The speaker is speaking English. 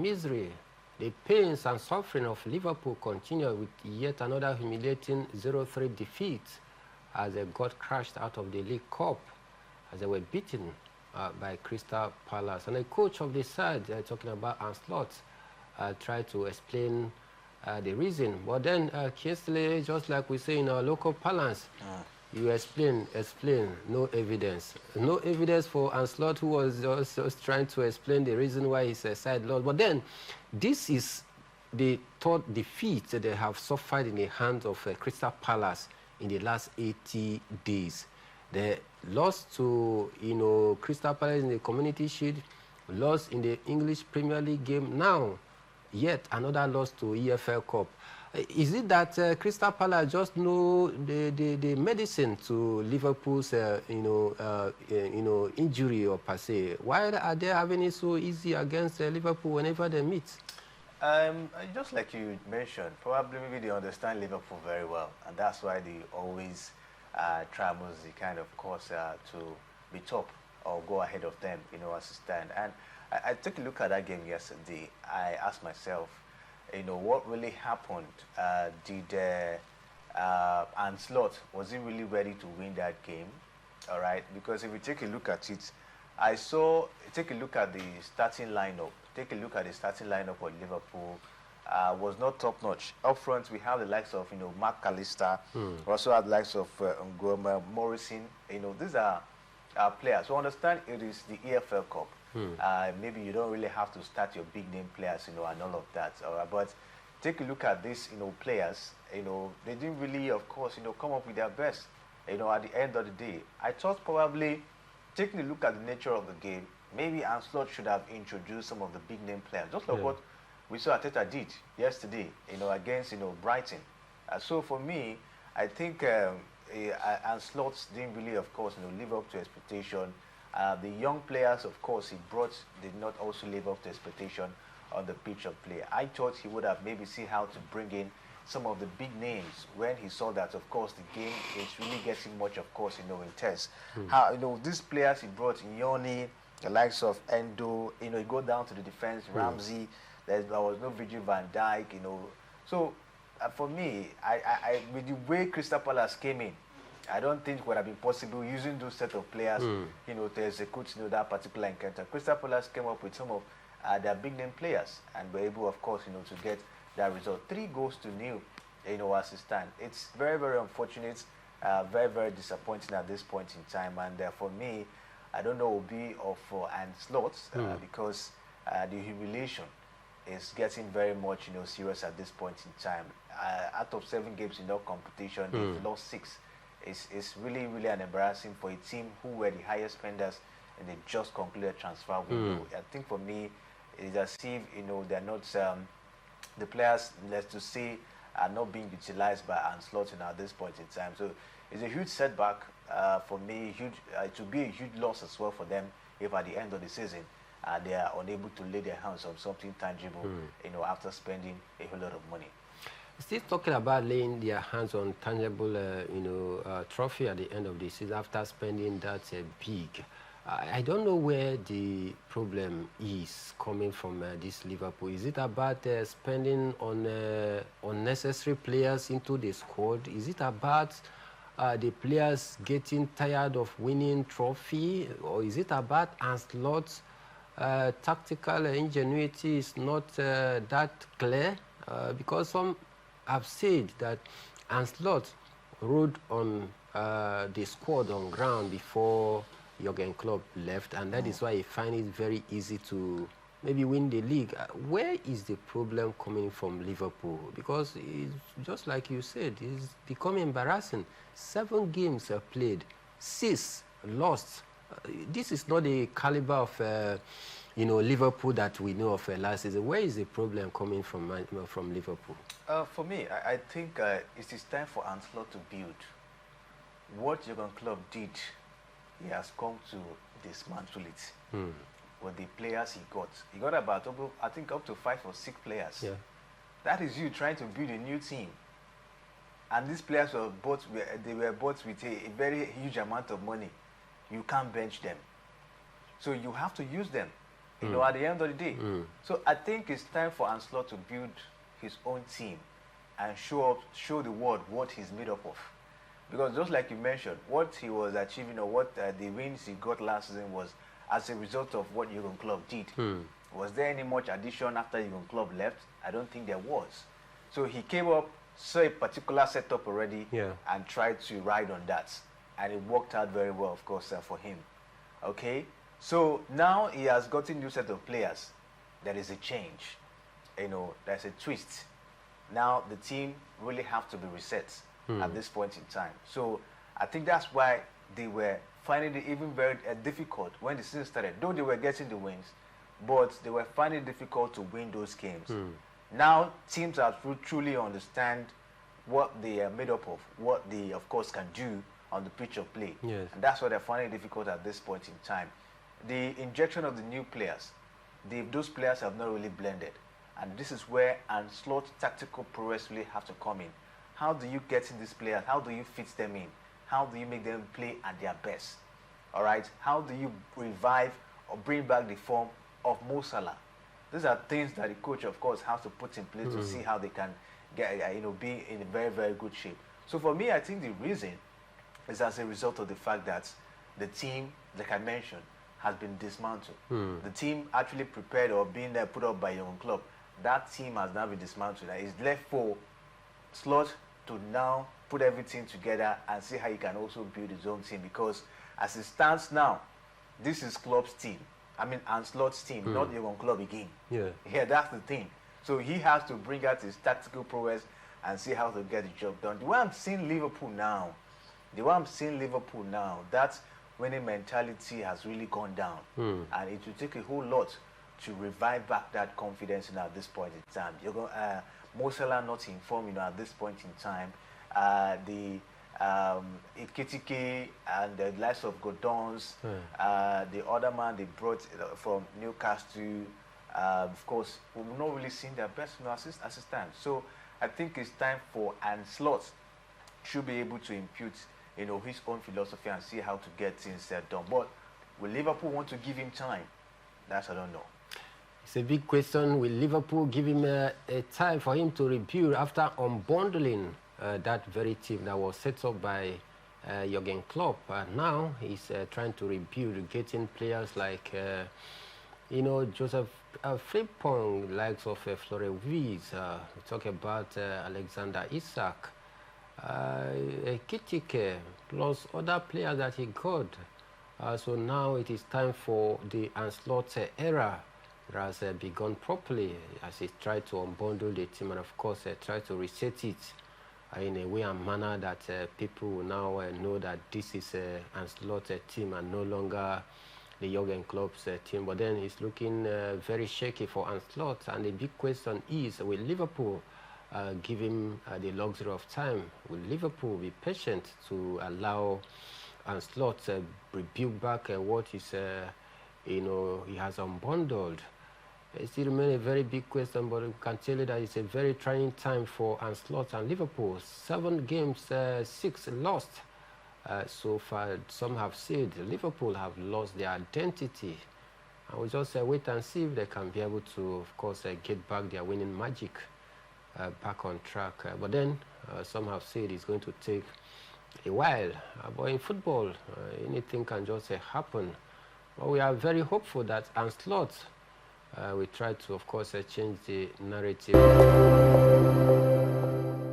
misery, the pains and suffering of Liverpool continue with yet another humiliating 0-3 defeat as they got crashed out of the League Cup as they were beaten by Crystal Palace. And the coach of the side, talking about Anslot, tried to explain the reason. But then, Kingsley, just like we say in our local parlance, you explain, no evidence. No evidence for Anslot, who was just trying to explain the reason why his side lost. But then, this is the third defeat that they have suffered in the hands of Crystal Palace in the last 80 days. They lost to, Crystal Palace in the Community Shield, lost in the English Premier League game. Now, yet another loss to EFL Cup. Is it that Crystal Palace just know the medicine to Liverpool's injury or per se? Why are they having it so easy against Liverpool whenever they meet? Just like you mentioned, probably maybe they understand Liverpool very well, and that's why they always try the kind of course to be top or go ahead of them, as a stand. And I took a look at that game yesterday. I asked myself, what really happened? Did Anslot, was he really ready to win that game? All right, because if we take a look at it, take a look at the starting lineup. Take a look at the starting lineup for Liverpool. Was not top notch. Up front, we have the likes of Mark Callister. We also have the likes of Ngoma, Morrison. These are players. So understand it is the EFL Cup. Maybe you don't really have to start your big name players, and all of that. But take a look at these, players. They didn't really, of course, come up with their best. At the end of the day, I thought probably taking a look at the nature of the game, maybe Anslot should have introduced some of the big name players, just like what we saw Arteta did yesterday, against Brighton. So for me, I think Anslot didn't really, of course, live up to expectation. The young players, of course, he brought did not also live up to expectation on the pitch of play. I thought he would have maybe see how to bring in some of the big names when he saw that, of course, the game is really getting much, of course, intense. How these players he brought, Ioni, the likes of Endo, you go down to the defense, Ramsey. There was no Virgil van Dijk, So for me, I with the way Crystal Palace came in, I don't think it would have been possible using those set of players, to execute that particular encounter. Crystal Palace came up with some of their big name players and were able, of course, to get that result. 3-0, as it stands. It's very, very unfortunate, very, very disappointing at this point in time. And for me, I don't know, will be of Anslot because the humiliation is getting very much, serious at this point in time. Out of 7 games in that competition, they've lost 6. It's really, really an embarrassing for a team who were the highest spenders in the just concluded transfer window. I think for me, it's as if, they're not, the players, let's to say, are not being utilized by Anslot at this point in time. So it's a huge setback for me. It will be a huge loss as well for them if at the end of the season they are unable to lay their hands on something tangible, after spending a whole lot of money. Still talking about laying their hands on tangible, trophy at the end of the season after spending that big. I don't know where the problem is coming from this Liverpool. Is it about spending on unnecessary players into the squad? Is it about the players getting tired of winning trophy? Or is it about Anslot's tactical ingenuity is not that clear? Because some have said that Anslot rode on the squad on ground before Jurgen Klopp left, and that is why he finds it very easy to maybe win the league. Where is the problem coming from Liverpool? Because it's just like you said, it's becoming embarrassing. 7 games are played, 6 lost. This is not the caliber of Liverpool that we know of last season. Where is the problem coming from Liverpool? For me, I think it is time for Anslot to build. What Jurgen Klopp did, he has come to dismantle it with the players he got. He got about, I think, up to 5 or 6 players. Yeah. That is you trying to build a new team. And these players were bought with a very huge amount of money. You can't bench them. So you have to use them. you know, at the end of the day. So I think it's time for Ancelotti to build his own team and show the world what he's made up of. Because just like you mentioned, what he was achieving or what the wins he got last season was as a result of what Jurgen Klopp did. Was there any much addition after Jurgen Klopp left? I don't think there was. So he came up, saw a particular setup already, and tried to ride on that. And it worked out very well, of course, for him. Okay? So now he has gotten a new set of players. There is a change. You know, there's a twist. Now the team really have to be reset at this point in time. So I think that's why they were finding it even very difficult when the season started. Though they were getting the wins, but they were finding it difficult to win those games. Now teams are truly understand what they are made up of, what they, of course, can do on the pitch of play. Yes. And that's why they're finding it difficult at this point in time. The injection of the new players, those players have not really blended. And this is where Ancelotti's tactical prowess really have to come in. How do you get in these players? How do you fit them in? How do you make them play at their best? All right? How do you revive or bring back the form of Mo Salah? These are things that the coach, of course, has to put in place to see how they can get, be in a very, very good shape. So for me, I think the reason is as a result of the fact that the team, like I mentioned, has been dismantled. The team actually prepared or being put up by Jurgen Klopp, that team has now been dismantled. It's left for Slot to now put everything together and see how he can also build his own team, because as it stands now, this is Klopp's team. I mean, Ancelotti's team, not Jurgen Klopp again. Yeah, that's the thing. So he has to bring out his tactical prowess and see how to get the job done. The way I'm seeing Liverpool now, that winning mentality has really gone down. And it will take a whole lot to revive back that confidence at this point in time. You're going Mo Salah not in form, at this point in time. The Ikitike and the likes of Godons, the other man they brought from Newcastle, of course, we've not really seen their best assistance. So I think it's time for Ancelotti should be able to impute, his own philosophy and see how to get things done. But will Liverpool want to give him time? That's I don't know. It's a big question. Will Liverpool give him a time for him to rebuild after unbundling that very team that was set up by Jurgen Klopp? Now he's trying to rebuild, getting players like, Joseph Frimpong, likes of Flore Wies. We talk about Alexander Isak, Kitike, plus other players that he got. So now it is time for the Ancelotti era. It has begun properly as he tried to unbundle the team and, of course, try to reset it in a way and manner that people will now know that this is Ancelotti's team and no longer the Jurgen Klopp's team. But then it's looking very shaky for Ancelotti, and the big question is, will Liverpool give him the luxury of time? Will Liverpool be patient to allow Ancelotti rebuild back what is, he has unbundled? It still remains a very big question, but we can tell you that it's a very trying time for Ancelotti and Liverpool. 7 games, 6 lost. So far, some have said Liverpool have lost their identity. And we just wait and see if they can be able to, of course, get back their winning magic back on track. But then, some have said it's going to take a while. But in football, anything can just happen. But we are very hopeful that Ancelotti we try to, of course, change the narrative.